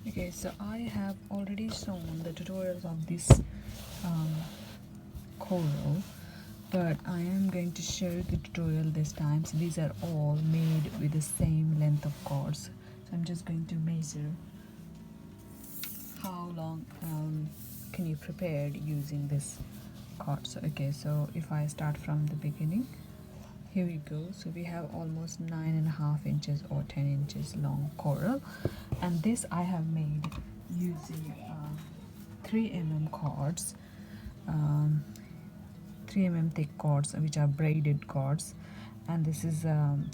Okay, so I have already shown the tutorials of this coral, but I am going to show the tutorial this time. So these are all made with the same length of cords. So I'm just going to measure how long can you prepare using this cord. So okay, so if I start from the beginning, here we go. So we have almost 9.5 inches or 10 inches long coral, and this I have made using 3 mm cords, 3 mm thick cords, which are braided cords, and this is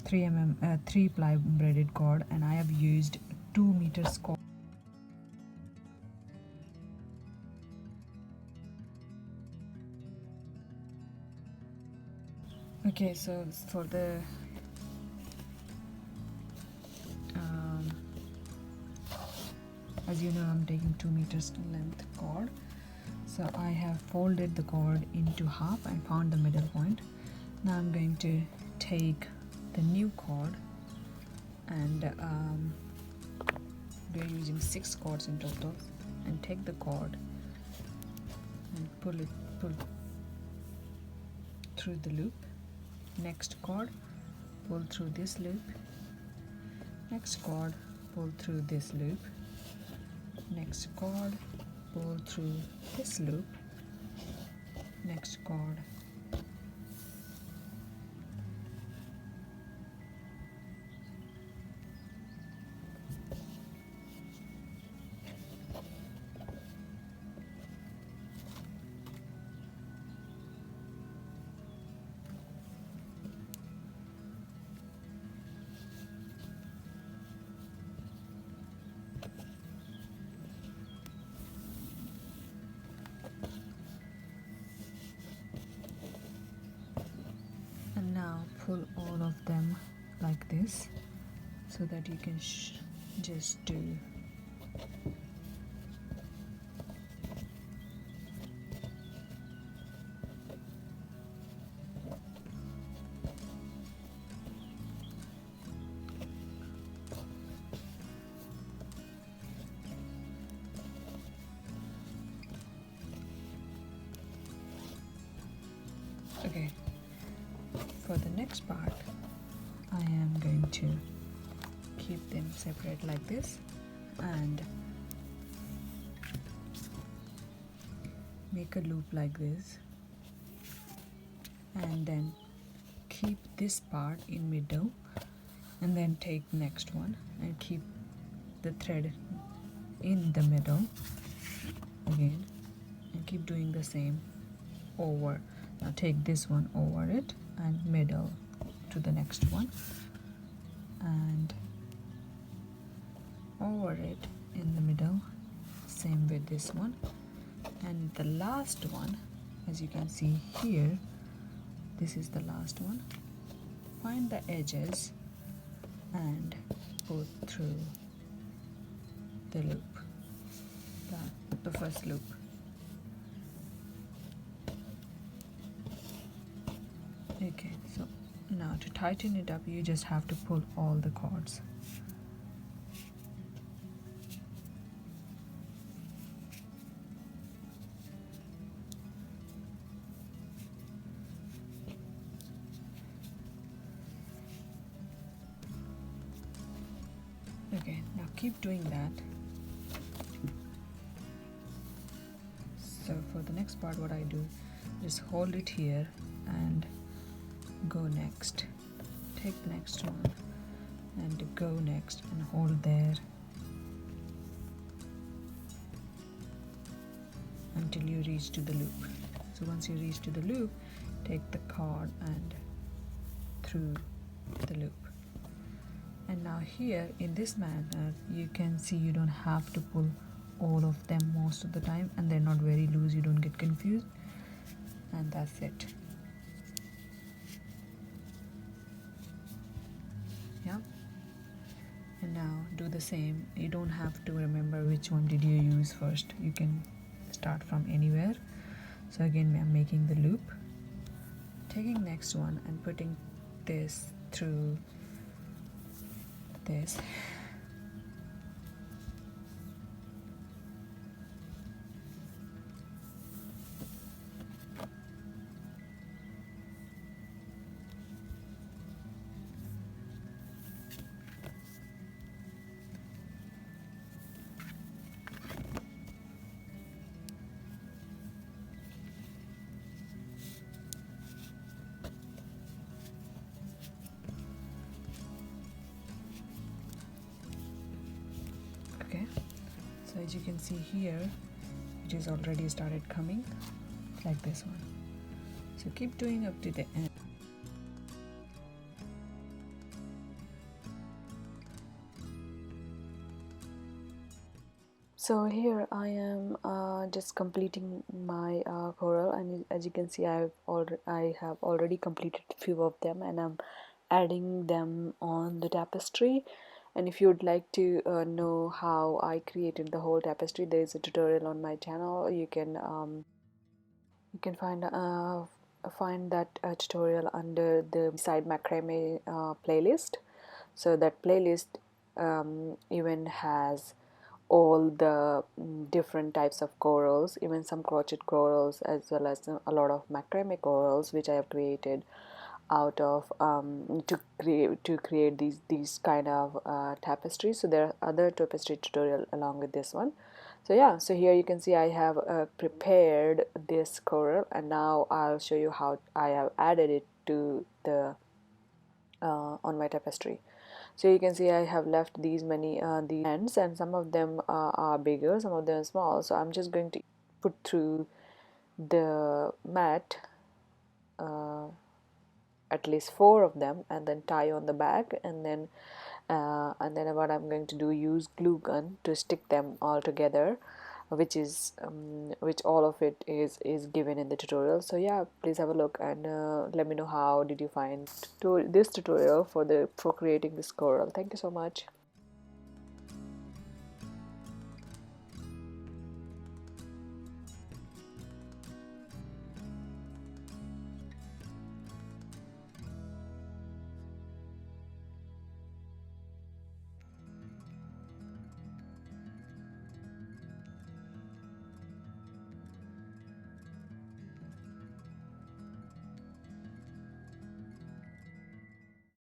3 ply braided cord, and I have used 2 meters cord. Okay, so for the as you know, I'm taking 2 meters length cord. So I have folded the cord into half and found the middle point. Now I'm going to take the new cord, and we're using 6 cords in total, and take the cord and pull through the loop. Next cord, pull through this loop. Next cord, pull through this loop. Next cord, pull through this loop. Next cord, and now pull all of them like this, so that you can just do okay. For the next part, I am going to keep them separate like this, and make a loop like this, and then keep this part in middle, and then take next one and keep the thread in the middle again, and keep doing the same over. Now take this one over it and middle to the next one, and over it in the middle, same with this one, and the last one, as you can see here, this is the last one. Find the edges and pull through the loop, the first loop. Okay, so now to tighten it up, you just have to pull all the cords. Okay, now keep doing that. So for the next part, what I do, just hold it here and go next. Take the next one and go next and hold there until you reach to the loop. So once you reach to the loop, take the cord and through the loop. And now here in this manner, you can see you don't have to pull all of them most of the time, and they're not very loose, you don't get confused, and that's it. Yeah, and now do the same. You don't have to remember which one did you use first, you can start from anywhere. So again, I'm making the loop, taking next one and putting this through this, as you can see here, it is already started coming like this one. So keep doing up to the end. So here I am just completing my coral, and as you can see I have already completed a few of them, and I'm adding them on the tapestry. And if you would like to know how I created the whole tapestry, there is a tutorial on my channel. You can find that tutorial under the Beside Macramé playlist. So that playlist even has all the different types of corals, even some crochet corals, as well as a lot of macrame corals, which I have created out of to create these kind of tapestries. So there are other tapestry tutorial along with this one. So yeah, so here you can see I have prepared this coral, and now I'll show you how I have added it to the on my tapestry. So you can see I have left these many the ends, and some of them are bigger, some of them are small. So I'm just going to put through the mat at least 4 of them, and then tie on the back, and then what I'm going to do, use glue gun to stick them all together, which all of it is given in the tutorial. So yeah, please have a look, and let me know how did you find this tutorial for creating this coral. Thank you so much.